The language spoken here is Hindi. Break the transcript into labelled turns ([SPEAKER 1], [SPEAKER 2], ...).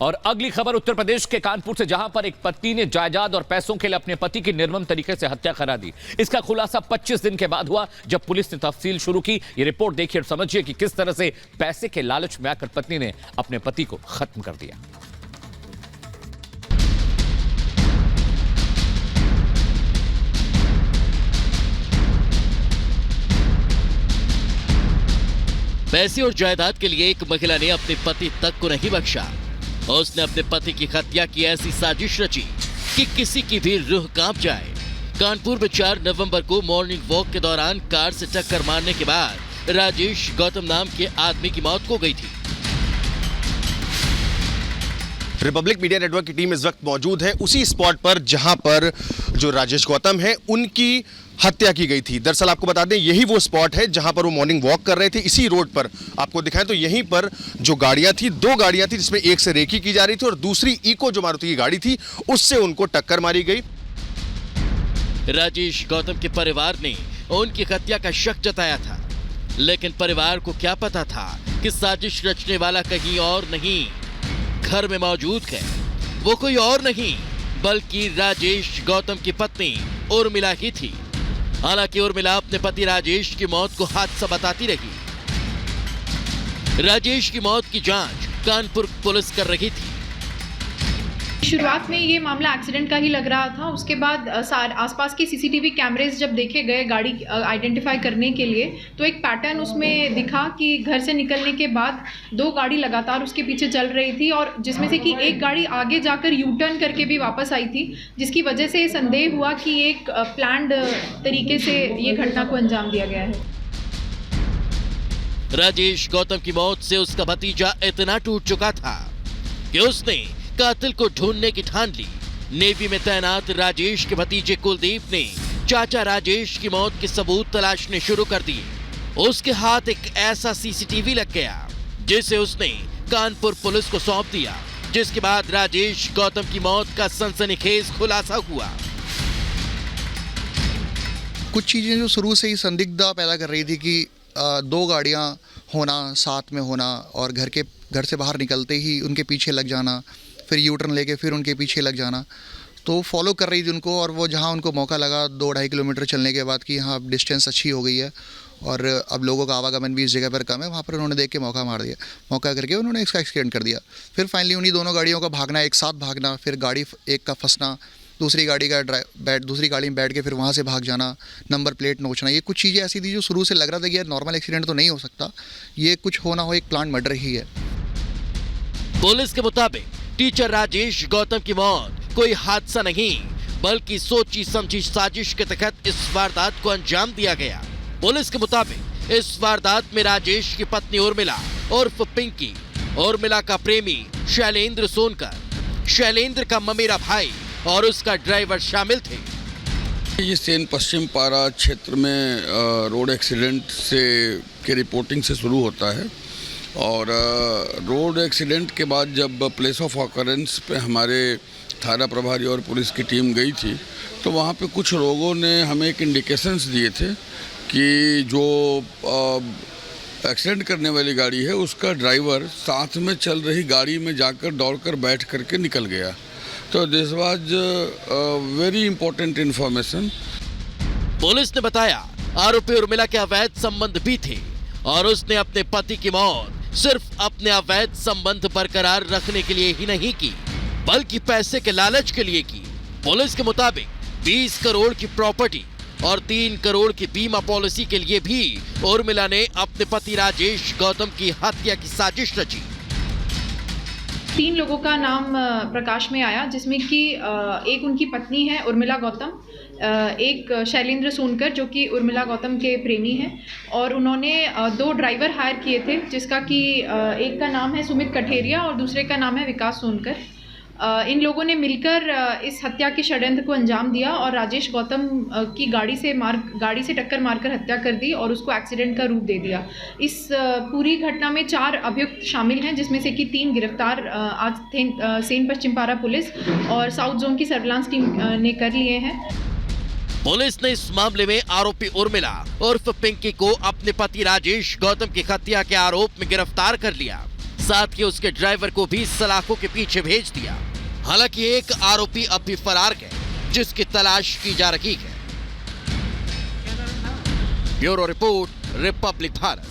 [SPEAKER 1] और अगली खबर उत्तर प्रदेश के कानपुर से, जहां पर एक पत्नी ने जायदाद और पैसों के लिए अपने पति की निर्मम तरीके से हत्या करा दी। इसका खुलासा 25 दिन के बाद हुआ, जब पुलिस ने तफ्सील शुरू की। ये रिपोर्ट देखिए और समझिए कि किस तरह से पैसे के लालच में आकर पत्नी ने अपने पति को खत्म कर दिया।
[SPEAKER 2] पैसे और जायदाद के लिए एक महिला ने अपने पति तक को नहीं बख्शा। उसने अपने पति की हत्या की ऐसी साजिश रची कि किसी की भी रूह कांप जाए। कानपुर में 4 नवंबर को मॉर्निंग वॉक के दौरान कार से टक्कर मारने के बाद राजेश गौतम नाम के आदमी की मौत हो गई थी।
[SPEAKER 3] रिपब्लिक मीडिया नेटवर्क की टीम इस वक्त मौजूद है उसी स्पॉट पर जहां पर जो राजेश गौतम है उनकी हत्या की गई थी। दरअसल आपको बता दें, यही वो स्पॉट है जहां पर वो मॉर्निंग वॉक कर रहे थे। इसी रोड पर आपको दिखाएं तो यहीं पर जो गाड़ियां थी, 2 गाड़ियां थी, जिसमें एक से रेकी की जा रही थी और दूसरी इको जो मारुति की गाड़ी थी उससे उनको टक्कर मारी गई।
[SPEAKER 2] राजेश गौतम के परिवार ने उनकी हत्या का शक जताया था, लेकिन परिवार को क्या पता था कि साजिश रचने वाला कहीं और नहीं, घर में मौजूद है वो कोई और नहीं बल्कि राजेश गौतम की पत्नी उर्मिला ही थी। हालांकि उर्मिला अपने पति राजेश की मौत को हादसा बताती रही। राजेश की मौत की जांच कानपुर पुलिस कर रही थी।
[SPEAKER 4] शुरुआत में ये मामला एक्सीडेंट का ही लग रहा था। उसके बाद आसपास के सीसीटीवी कैमरेज जब देखे गए गाड़ी आइडेंटिफाई करने के लिए, तो एक पैटर्न उसमें दिखा कि घर से निकलने के बाद 2 गाड़ी लगातार उसके पीछे चल रही थी और जिसमें से कि एक गाड़ी आगे जाकर यू टर्न करके भी वापस आई थी, जिसकी वजह से संदेह हुआ कि एक प्लान्ड तरीके से ये घटना को अंजाम दिया गया है।
[SPEAKER 2] राजेश गौतम की मौत से उसका भतीजा इतना टूट चुका था कि उसने कातिल को ढूंढने की ठान ली। नेवी में तैनात राजेश के भतीजे कुलदीप ने चाचा राजेश की मौत के सबूत तलाशने शुरू कर दिए। उसके हाथ एक ऐसा सीसीटीवी लग गया जिसे उसने कानपुर पुलिस को सौंप दिया, जिसके बाद राजेश गौतम की मौत का सनसनीखेज खुलासा हुआ।
[SPEAKER 5] कुछ चीजें जो शुरू से ही संदिग्धता पैदा कर रही थी कि 2 गाड़ियां होना, साथ में होना और घर से बाहर निकलते ही उनके पीछे लग जाना, फिर यू टर्न लेके फिर उनके पीछे लग जाना, तो फॉलो कर रही थी उनको। और वो जहाँ उनको मौका लगा 2-2.5 किलोमीटर चलने के बाद कि हाँ अब डिस्टेंस अच्छी हो गई है और अब लोगों का आवागमन भी इस जगह पर कम है, वहाँ पर उन्होंने देख के मौका मार दिया। मौका करके उन्होंने इसका एक्सीडेंट कर दिया। फिर फाइनली उन्हीं दोनों गाड़ियों का भागना, एक साथ भागना, फिर गाड़ी एक का फंसना, दूसरी गाड़ी में बैठ के फिर वहाँ से भाग जाना, नंबर प्लेट नोचना, ये कुछ चीज़ें ऐसी थी जो शुरू से लग रहा था कि यार नॉर्मल एक्सीडेंट तो नहीं हो सकता, ये कुछ होना हो, एक प्लान मर्डर ही है।
[SPEAKER 2] पुलिस के मुताबिक टीचर राजेश गौतम की मौत कोई हादसा नहीं बल्कि सोची समझी साजिश के तहत इस वारदात को अंजाम दिया गया। पुलिस के मुताबिक इस वारदात में राजेश की पत्नी उर्मिला उर्फ पिंकी, उर्मिला का प्रेमी शैलेंद्र सोनकर, शैलेंद्र का ममेरा भाई और उसका ड्राइवर शामिल थे।
[SPEAKER 6] ये सेन पश्चिम पारा क्षेत्र में रोड एक्सीडेंट के रिपोर्टिंग से शुरू होता है और रोड एक्सीडेंट के बाद जब प्लेस ऑफ ऑकरेंस पे हमारे थाना प्रभारी और पुलिस की टीम गई थी, तो वहाँ पे कुछ लोगों ने हमें एक इंडिकेशंस दिए थे कि जो एक्सीडेंट करने वाली गाड़ी है उसका ड्राइवर साथ में चल रही गाड़ी में जाकर दौड़कर बैठ करके निकल गया। तो this was very important information.
[SPEAKER 2] Police ने बताया आरोपी उर्मिला के अवैध संबंध भी थे और उसने अपने पति की मौत सिर्फ अपने अवैध संबंध बरकरार रखने के लिए ही नहीं की बल्कि पैसे के लालच के लिए की। पुलिस के मुताबिक 20 करोड़ की प्रॉपर्टी और 3 करोड़ की बीमा पॉलिसी के लिए भी उर्मिला ने अपने पति राजेश गौतम की हत्या की साजिश रची।
[SPEAKER 4] 3 लोगों का नाम प्रकाश में आया, जिसमें कि एक उनकी पत्नी है उर्मिला गौतम, एक शैलेंद्र सोनकर जो कि उर्मिला गौतम के प्रेमी हैं, और उन्होंने 2 ड्राइवर हायर किए थे, जिसका कि एक का नाम है सुमित कठेरिया और दूसरे का नाम है विकास सोनकर। इन लोगों ने मिलकर इस हत्या के षड्यंत्र को अंजाम दिया और राजेश गौतम की गाड़ी से टक्कर मारकर हत्या कर दी और उसको एक्सीडेंट का रूप दे दिया। इस पूरी घटना में 4 अभियुक्त शामिल हैं, जिसमें से कि 3 गिरफ्तार आज सेन पश्चिम पारा पुलिस और साउथ जोन की सर्विलांस टीम ने कर लिए हैं।
[SPEAKER 2] पुलिस ने इस मामले में आरोपी उर्मिला उर्फ पिंकी को अपने पति राजेश गौतम की हत्या के आरोप में गिरफ्तार कर लिया। साथ ही उसके ड्राइवर को भी सलाखों के पीछे भेज दिया। हालांकि एक आरोपी अब भी फरार है, जिसकी तलाश की जा रही है। Bureau report, Republic Bharat.